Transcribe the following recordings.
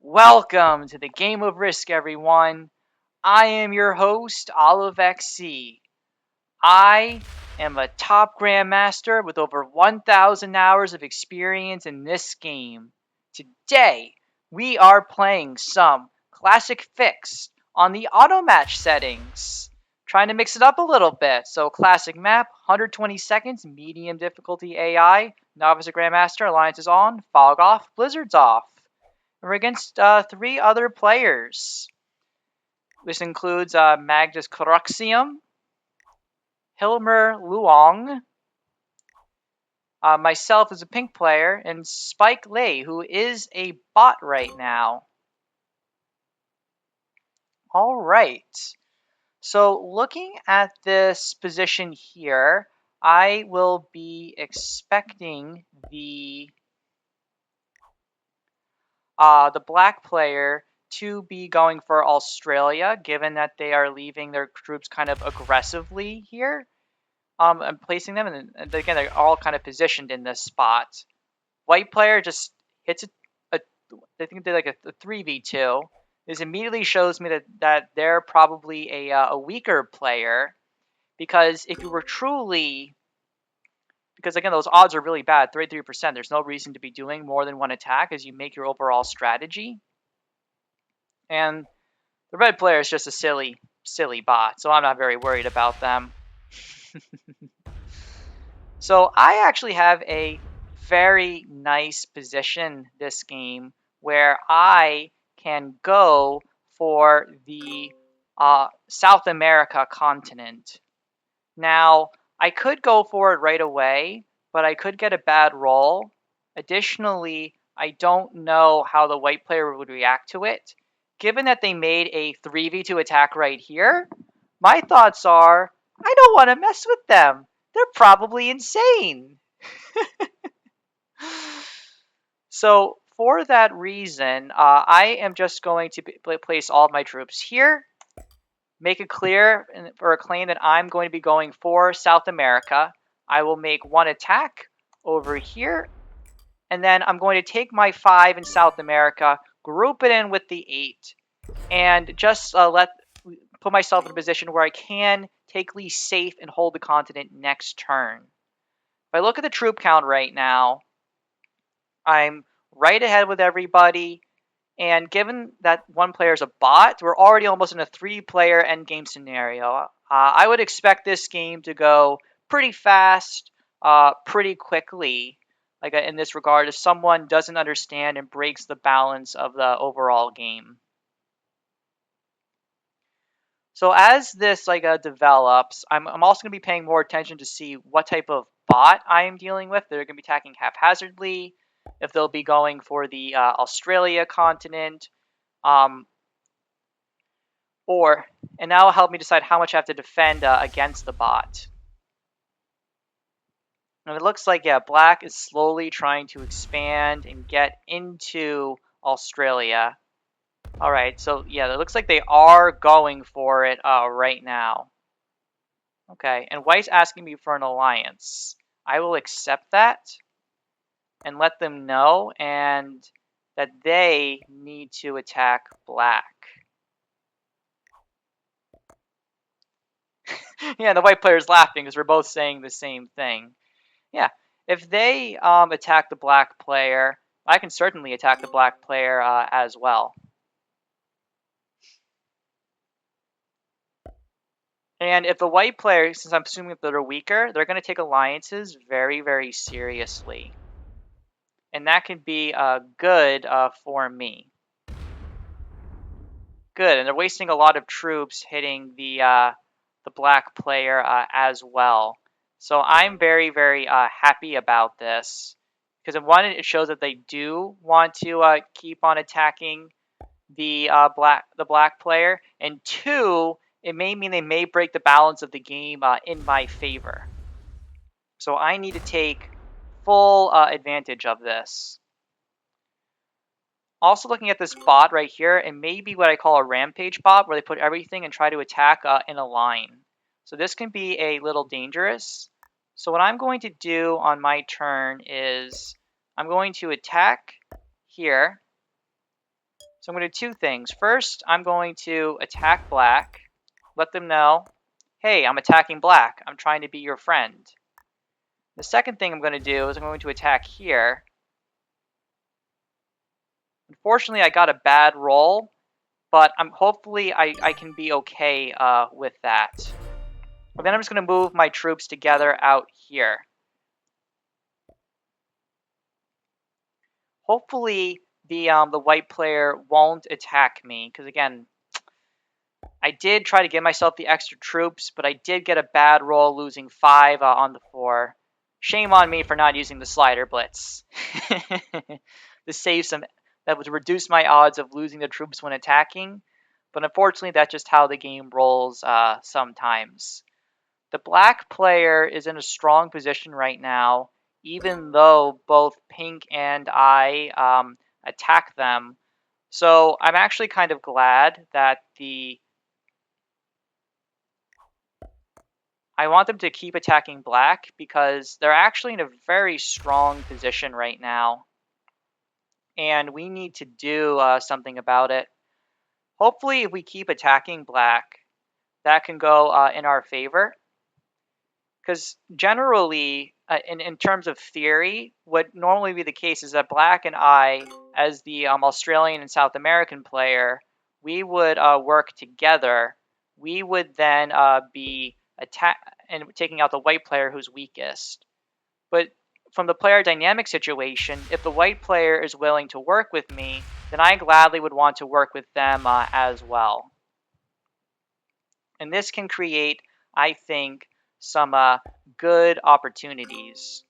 Welcome to the game of Risk, everyone. I am your host, OliveXC. I am a top Grandmaster with over 1,000 hours of experience in this game. Today, we are playing some classic fixed on the automatch settings. Trying to mix it up a little bit. So, classic map, 120 seconds, medium difficulty AI, novice or Grandmaster, alliance is on, fog off, blizzard's off. We're against three other players. This includes Magnus Cruxium, Hilmer Luong, myself as a pink player, and Spike Lay, who is a bot right now. All right. So looking at this position here, I will be expecting the black player to be going for Australia, given that they are leaving their troops kind of aggressively here. And placing them, and again, they're all kind of positioned in this spot. White player just hits I think they did like a 3v2. This immediately shows me that they're probably a weaker player, because if you were truly, because again, those odds are really bad, 33%. There's no reason to be doing more than one attack as you make your overall strategy. And the red player is just a silly bot, so I'm not very worried about them. So I actually have a very nice position this game where I can go for the South America continent. Now, I could go for it right away, but I could get a bad roll. Additionally, I don't know how the white player would react to it. Given that they made a 3v2 attack right here, my thoughts are, I don't want to mess with them. They're probably insane. So for that reason, I am just going to place all of my troops here, make it clear for a claim that I'm going to be going for South America. I will make one attack over here, and then I'm going to take my 5 in South America, group it in with the 8, and just put myself in a position where I can take Lee safe and hold the continent next turn. If I look at the troop count right now, I'm right ahead with everybody. And given that one player is a bot, we're already almost in a 3-player endgame scenario. I would expect this game to go pretty fast, pretty quickly, like in this regard, if someone doesn't understand and breaks the balance of the overall game. So as this develops, I'm also going to be paying more attention to see what type of bot I am dealing with. They're going to be attacking haphazardly, if they'll be going for the Australia continent, and that will help me decide how much I have to defend against the bot. And it looks like, yeah, black is slowly trying to expand and get into Australia. All right, so yeah, it looks like they are going for it right now. Okay, and white's asking me for an alliance. I will accept that and let them know and that they need to attack black. Yeah, the white player is laughing because we're both saying the same thing. Yeah, if they attack the black player, I can certainly attack the black player as well. And if the white player, since I'm assuming that they're weaker, they're going to take alliances very, very seriously. And that can be good for me. Good, and they're wasting a lot of troops hitting the black player as well. So I'm very, very happy about this. Because one, it shows that they do want to keep on attacking the black player, and 2, it may mean they may break the balance of the game in my favor. So I need to take full advantage of this. Also looking at this bot right here, it may be what I call a rampage bot, where they put everything and try to attack in a line. So this can be a little dangerous. So what I'm going to do on my turn is I'm going to attack here. So I'm going to do two things. First, I'm going to attack black, let them know, hey, I'm attacking black. I'm trying to be your friend. The second thing I'm going to do is I'm going to attack here. Unfortunately, I got a bad roll, but hopefully I can be okay with that. But then I'm just going to move my troops together out here. Hopefully the white player won't attack me, because again, I did try to give myself the extra troops, but I did get a bad roll, losing 5 on the 4. Shame on me for not using the slider blitz. To save some, that would reduce my odds of losing the troops when attacking, but unfortunately that's just how the game rolls sometimes. The black player is in a strong position right now, even though both pink and I attack them. So I'm actually kind of glad that I want them to keep attacking black, because they're actually in a very strong position right now. And we need to do something about it. Hopefully, if we keep attacking black, that can go in our favor. Because generally, in terms of theory, what normally be the case is that black and I, as the Australian and South American player, we would work together. We would then be and taking out the white player who's weakest. But from the player dynamic situation, if the white player is willing to work with me, then I gladly would want to work with them as well. And this can create, I think, some good opportunities.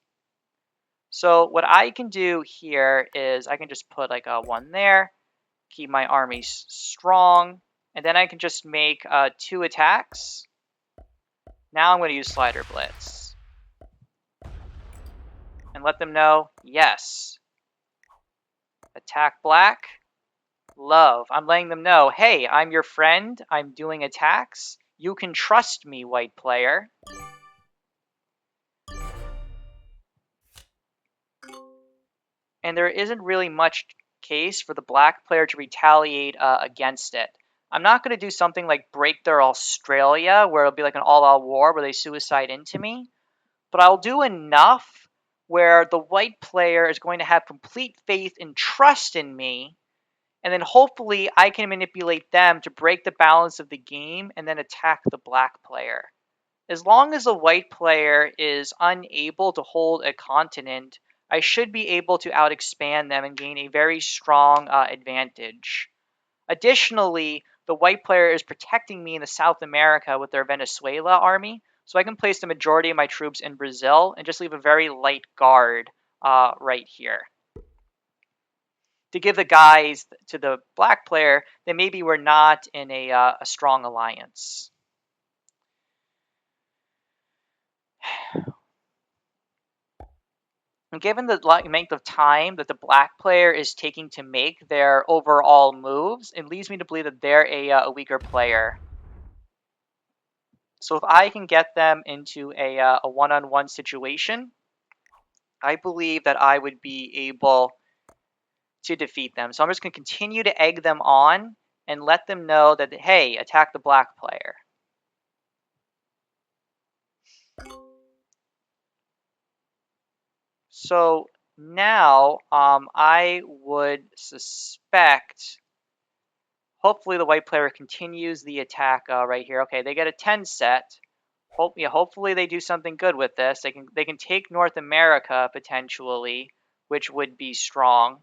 So what I can do here is I can just put like a 1 there, keep my army strong, and then I can just make 2 attacks. Now I'm going to use Slider Blitz and let them know, yes, attack black, love. I'm letting them know, hey, I'm your friend, I'm doing attacks, you can trust me, white player. And there isn't really much case for the black player to retaliate against it. I'm not going to do something like break their Australia, where it'll be like an all-out war where they suicide into me, but I'll do enough where the white player is going to have complete faith and trust in me, and then hopefully I can manipulate them to break the balance of the game and then attack the black player. As long as the white player is unable to hold a continent, I should be able to outexpand them and gain a very strong advantage. Additionally, the white player is protecting me in the South America with their Venezuela army, so I can place the majority of my troops in Brazil and just leave a very light guard right here, to give the guys to the black player that maybe we're not in a strong alliance. And given the length of time that the black player is taking to make their overall moves, it leads me to believe that they're a weaker player. So if I can get them into a one-on-one situation, I believe that I would be able to defeat them. So I'm just going to continue to egg them on and let them know that, hey, attack the black player. So now I would suspect, hopefully the white player continues the attack right here. Okay, they get a 10 set. Hopefully they do something good with this. They can take North America potentially, which would be strong.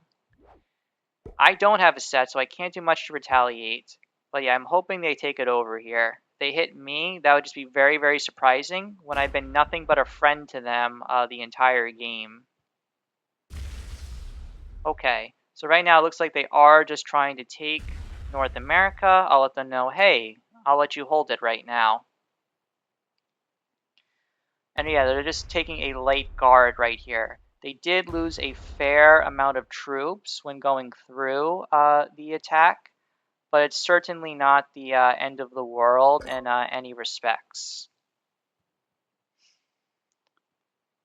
I don't have a set, so I can't do much to retaliate. But yeah, I'm hoping they take it over here. If they hit me, that would just be very, very surprising when I've been nothing but a friend to them the entire game. Okay, so right now it looks like they are just trying to take North America. I'll let them know, hey, I'll let you hold it right now. And yeah, they're just taking a light guard right here. They did lose a fair amount of troops when going through the attack, but it's certainly not the end of the world in any respects.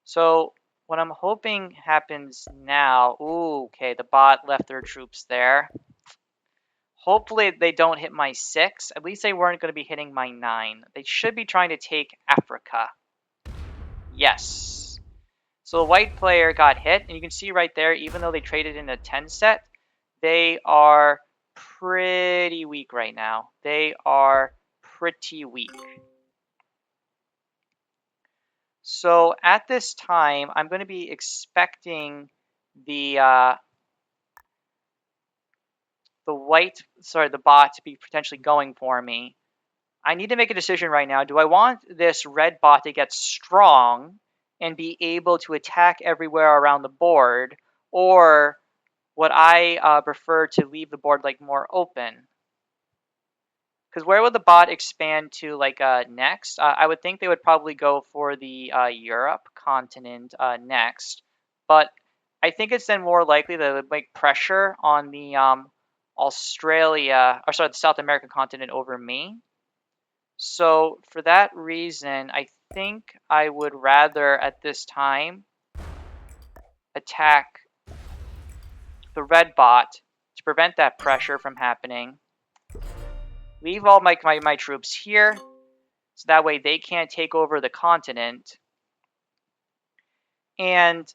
So what I'm hoping happens now, ooh, okay, the bot left their troops there. Hopefully they don't hit my 6. At least they weren't going to be hitting my 9. They should be trying to take Africa. Yes. So the white player got hit, and you can see right there, even though they traded in a 10 set, they are pretty weak right now. They are pretty weak. So at this time, I'm going to be expecting the the bot to be potentially going for me. I need to make a decision right now. Do I want this red bot to get strong and be able to attack everywhere around the board, or would I prefer to leave the board like more open? Because where would the bot expand to like next? I would think they would probably go for the Europe continent next, but I think it's then more likely that it would make pressure on the Australia, or sorry, the South American continent over me. So for that reason, I think I would rather at this time attack the red bot to prevent that pressure from happening. Leave all my troops here, so that way they can't take over the continent, and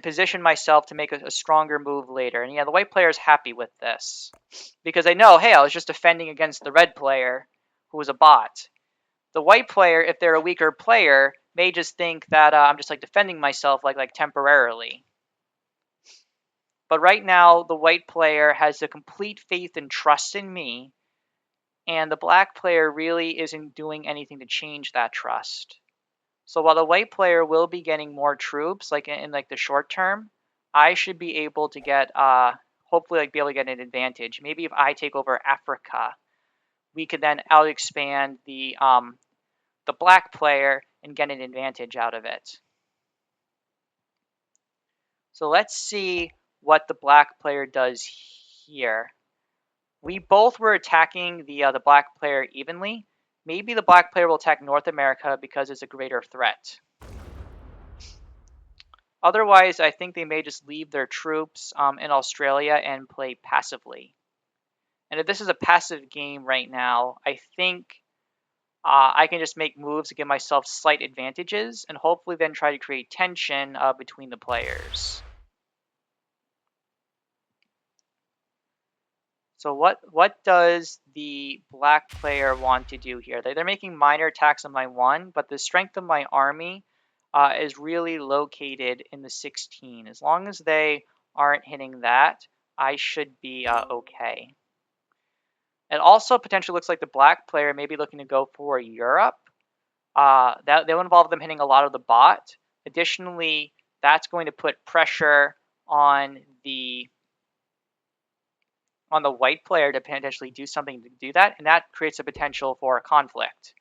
position myself to make a stronger move later. And yeah, the white player is happy with this because they know, hey, I was just defending against the red player who was a bot. The white player, if they're a weaker player, may just think that I'm just like defending myself like temporarily. But right now, the white player has a complete faith and trust in me, and the black player really isn't doing anything to change that trust. So while the white player will be getting more troops, like in like the short term, I should be able to get hopefully like be able to get an advantage. Maybe if I take over Africa, we could then out expand the black player and get an advantage out of it. So let's see what the black player does here. We both were attacking the black player evenly. Maybe the black player will attack North America because it's a greater threat. Otherwise, I think they may just leave their troops in Australia and play passively. And if this is a passive game right now, I think I can just make moves to give myself slight advantages and hopefully then try to create tension between the players. So what does the black player want to do here? They're making minor attacks on my 1, but the strength of my army is really located in the 16. As long as they aren't hitting that, I should be okay. It also potentially looks like the black player may be looking to go for Europe. That will involve them hitting a lot of the bot. Additionally, that's going to put pressure on the white player to potentially do something to do that, and that creates a potential for a conflict.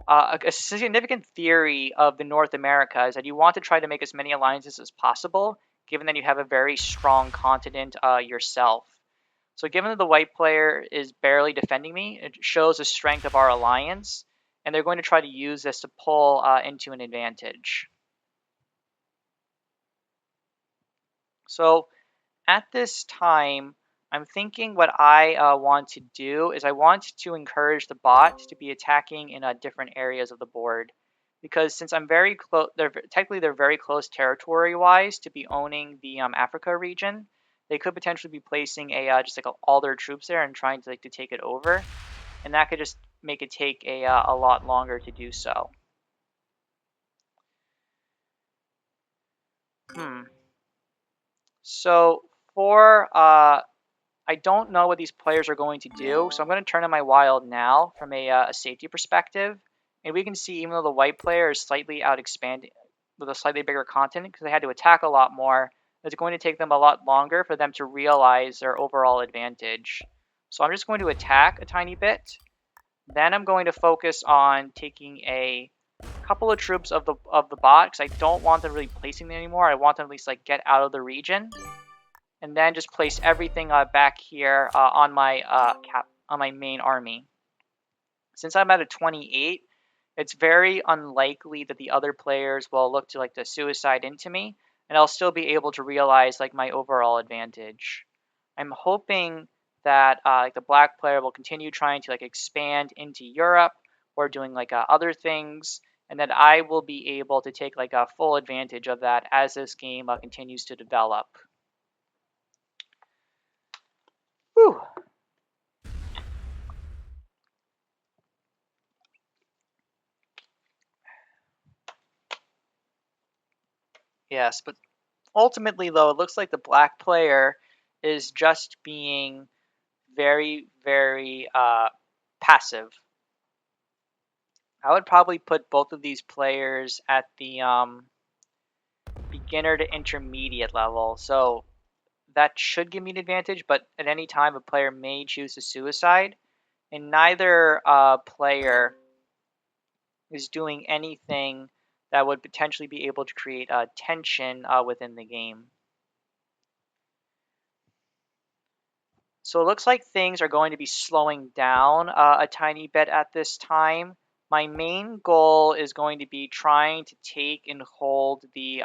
A significant theory of the North America is that you want to try to make as many alliances as possible, given that you have a very strong continent yourself. So given that the white player is barely defending me, it shows the strength of our alliance, and they're going to try to use this to pull into an advantage. So at this time, I'm thinking what I want to do is I want to encourage the bot to be attacking in different areas of the board, because since I'm very close, they're very close territory-wise to be owning the Africa region. They could potentially be placing just like all their troops there and trying to take it over, and that could just make it take a lot longer to do so. So for I don't know what these players are going to do, so I'm going to turn on my wild now from a safety perspective. And we can see even though the white player is slightly out expanding with a slightly bigger continent because they had to attack a lot more, it's going to take them a lot longer for them to realize their overall advantage. So I'm just going to attack a tiny bit. Then I'm going to focus on taking a couple of troops of the bot because I don't want them really placing them anymore. I want them at least like get out of the region. And then just place everything back here on my main army. Since I'm at a 28, it's very unlikely that the other players will look to suicide into me, and I'll still be able to realize like my overall advantage. I'm hoping that like the black player will continue trying to like expand into Europe or doing like other things, and that I will be able to take like a full advantage of that as this game continues to develop. Whew. Yes, but ultimately though, it looks like the black player is just being very, very passive. I would probably put both of these players at the beginner to intermediate level. So that should give me an advantage, but at any time a player may choose to suicide, and neither player is doing anything that would potentially be able to create tension within the game. So it looks like things are going to be slowing down a tiny bit at this time. My main goal is going to be trying to take and hold the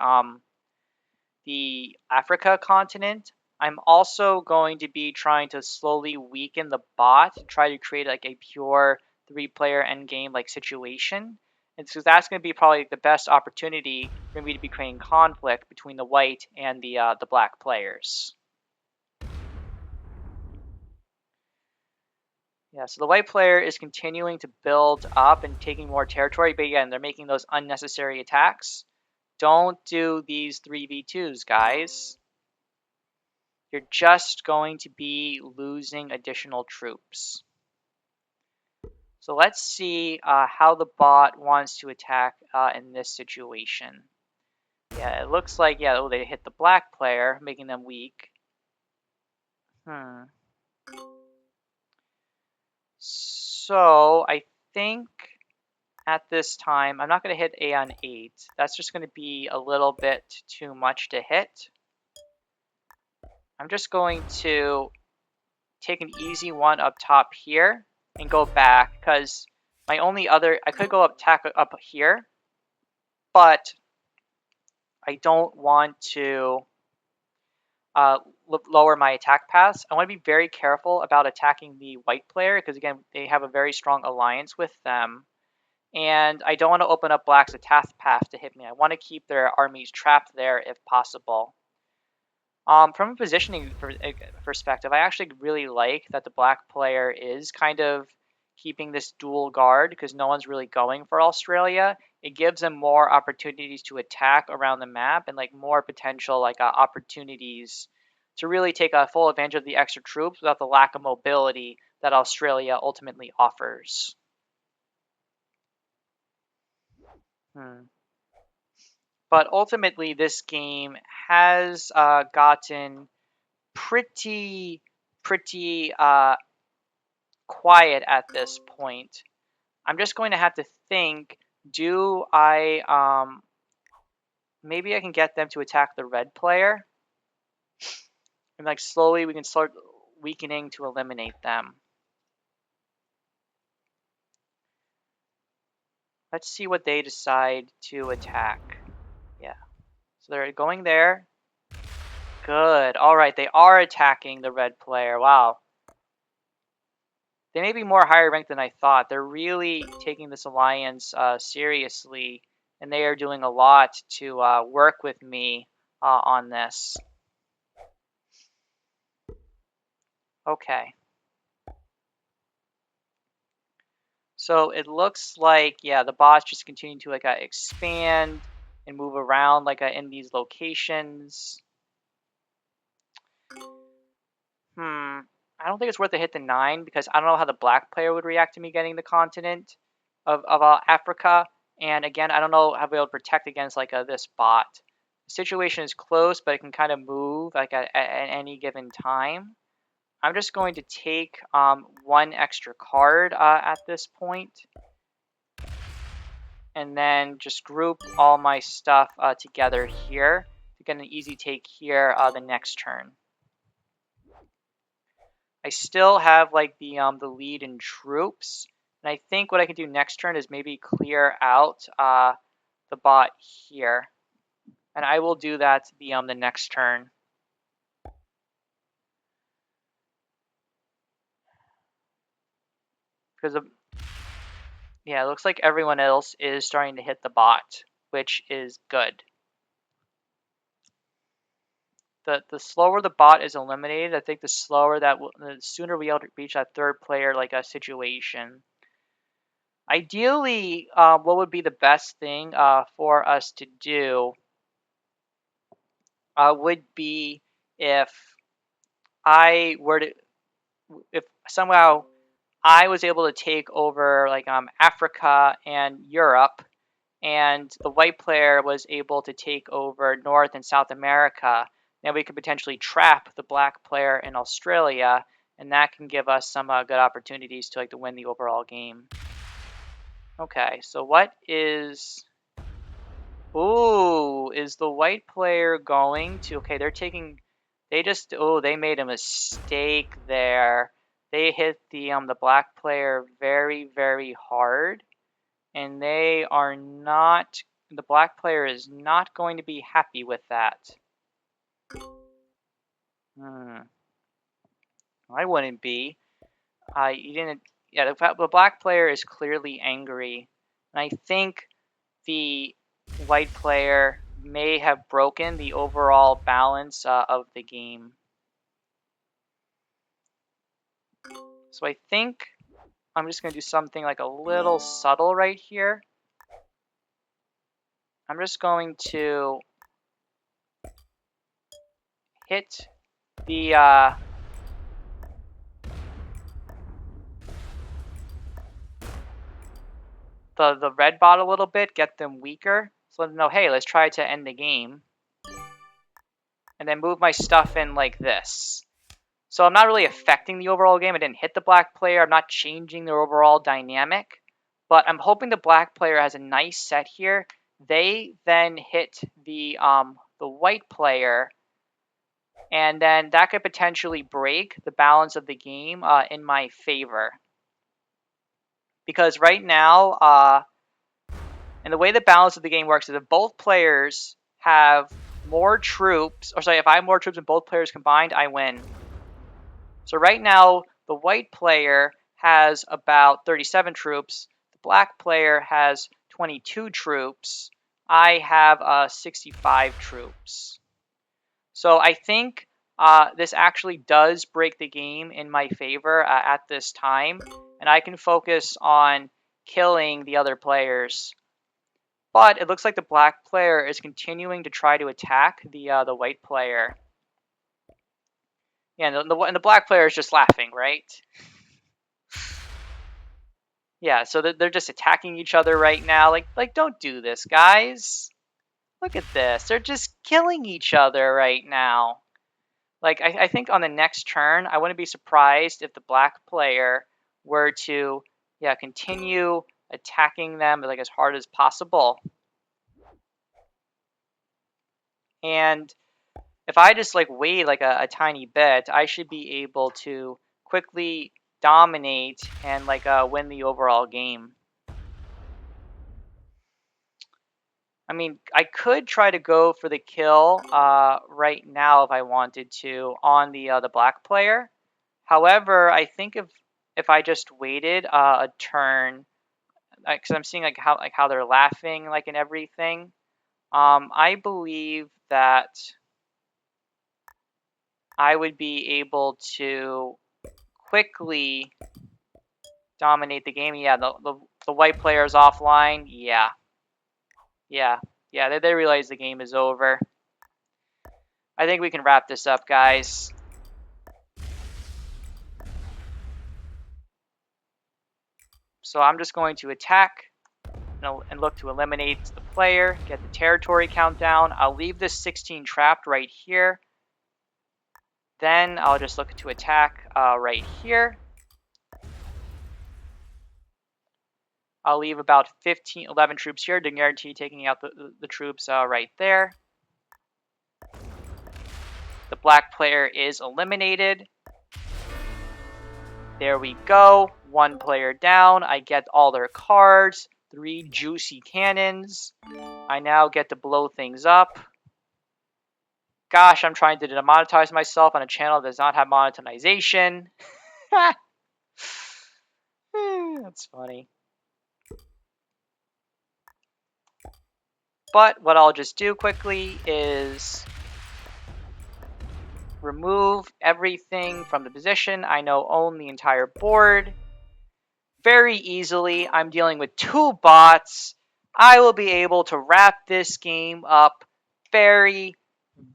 Africa continent. I'm also going to be trying to slowly weaken the bot to try to create like a pure 3-player endgame like situation. And so that's going to be probably the best opportunity for me to be creating conflict between the white and the black players. Yeah, so the white player is continuing to build up and taking more territory, but again, they're making those unnecessary attacks. Don't do these 3v2s, guys. You're just going to be losing additional troops. So let's see how the bot wants to attack in this situation. Yeah, it looks like, yeah, oh, they hit the black player, making them weak. So I think at this time, I'm not going to hit A on 8. That's just going to be a little bit too much to hit. I'm just going to take an easy one up top here and go back, because my only other, I could go up attack up here, but I don't want to lower my attack paths. I want to be very careful about attacking the white player, because again, they have a very strong alliance with them. And I don't want to open up black's attack path to hit me. I want to keep their armies trapped there if possible. From a positioning perspective, I actually really like that the black player is kind of keeping this dual guard, because no one's really going for Australia. It gives them more opportunities to attack around the map, and like more potential like opportunities to really take a full advantage of the extra troops without the lack of mobility that Australia ultimately offers. But ultimately, this game has gotten pretty quiet at this point. I'm just going to have to think, do I maybe I can get them to attack the red player, and like slowly we can start weakening to eliminate them. Let's see what they decide to attack. Yeah, so they're going there. Good. All right, they are attacking the red player. Wow. They may be more higher ranked than I thought. They're really taking this alliance seriously, and they are doing a lot to work with me on this. Okay. So it looks like, yeah, the bots just continue to like expand and move around like in these locations. I don't think it's worth a hit to 9, because I don't know how the black player would react to me getting the continent of Africa. And again, I don't know how we'll protect against like this bot. The situation is close, but it can kind of move like at any given time. I'm just going to take one extra card at this point, and then just group all my stuff together here to get an easy take here the next turn. I still have like the lead in troops, and I think what I can do next turn is maybe clear out the bot here, and I will do that the next turn. Because yeah, it looks like everyone else is starting to hit the bot, which is good. The slower the bot is eliminated, I think the sooner we reach that third player like a situation. Ideally, what would be the best thing for us to do would be if I were to, if somehow I was able to take over like Africa and Europe, and the white player was able to take over North and South America, then we could potentially trap the black player in Australia, and that can give us some good opportunities to win the overall game. Okay, so what is... Ooh, is the white player going to... Okay, they're taking... They just... Oh, they made a mistake there. They hit the black player very, very hard. And they are not... The black player is not going to be happy with that. I wouldn't be. You didn't... Yeah, the black player is clearly angry. And I think the white player may have broken the overall balance of the game. So I think I'm just going to do something like a little subtle right here. I'm just going to hit the red bot a little bit, get them weaker. So let them know, hey, let's try to end the game. And then move my stuff in like this. So I'm not really affecting the overall game. I didn't hit the black player. I'm not changing their overall dynamic. But I'm hoping the black player has a nice set here. They then hit the white player. And then that could potentially break the balance of the game in my favor. Because right now, and the way the balance of the game works is if both players have more troops, or sorry, if I have more troops than both players combined, I win. So right now, the white player has about 37 troops. The black player has 22 troops. I have 65 troops. So I think this actually does break the game in my favor at this time. And I can focus on killing the other players. But it looks like the black player is continuing to try to attack the white player. Yeah, and the black player is just laughing, right? Yeah, so they're just attacking each other right now. Like don't do this, guys. Look at this. They're just killing each other right now. Like, I think on the next turn, I wouldn't be surprised if the black player were to, yeah, continue attacking them like as hard as possible. And if I just like wait like a tiny bit, I should be able to quickly dominate and like win the overall game. I mean, I could try to go for the kill right now if I wanted to on the black player. However, I think if I just waited a turn, because I'm seeing like how they're laughing like and everything, I believe that I would be able to quickly dominate the game. Yeah, the white player is offline. Yeah. They realize the game is over. I think we can wrap this up, guys. So I'm just going to attack and look to eliminate the player, get the territory countdown. I'll leave this 16 trapped right here. Then I'll just look to attack right here. I'll leave about 11 troops here to guarantee taking out the troops right there. The black player is eliminated. There we go. One player down. I get all their cards. 3 juicy cannons. I now get to blow things up. Gosh, I'm trying to demonetize myself on a channel that does not have monetization. That's funny. But what I'll just do quickly is remove everything from the position I know own the entire board. Very easily, I'm dealing with 2 bots. I will be able to wrap this game up very,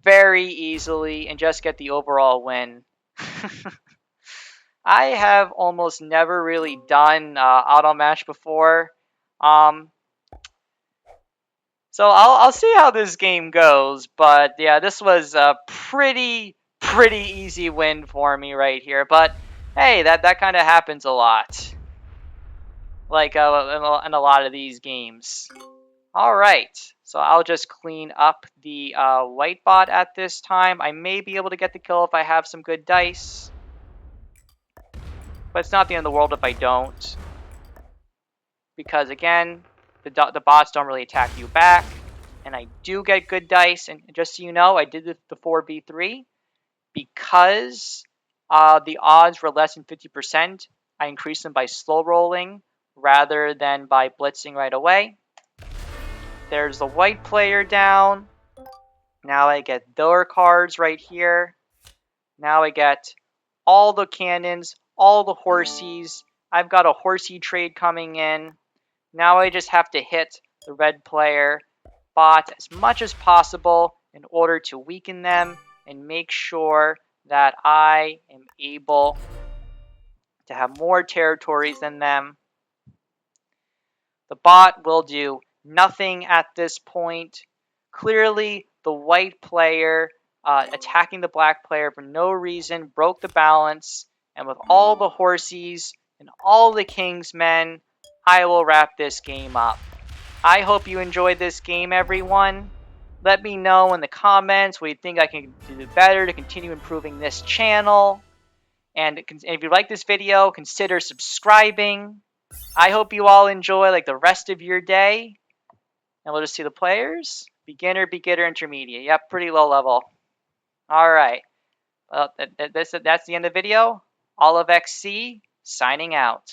very easily and just get the overall win. I have almost never really done auto match before. So I'll see how this game goes, but yeah, this was a pretty easy win for me right here. But hey, that kind of happens a lot, like in a lot of these games. All right, so I'll just clean up the white bot at this time. I may be able to get the kill if I have some good dice, but it's not the end of the world if I don't, because again, the bots don't really attack you back. And I do get good dice. And just so you know, I did the 4v3 because the odds were less than 50%. I increased them by slow rolling rather than by blitzing right away. There's the white player down. Now I get their cards right here. Now I get all the cannons, all the horsies. I've got a horsey trade coming in. Now I just have to hit the red player bot as much as possible in order to weaken them and make sure that I am able to have more territories than them. The bot will do nothing at this point. Clearly, the white player attacking the black player for no reason broke the balance, and with all the horsies and all the king's men, I will wrap this game up. I hope you enjoyed this game, everyone. Let me know in the comments what you think I can do better to continue improving this channel. And if you like this video, consider subscribing. I hope you all enjoy like the rest of your day. And we'll just see the players. Beginner, intermediate. Yep, pretty low level. All right. Well, that's the end of the video. OliveXC signing out.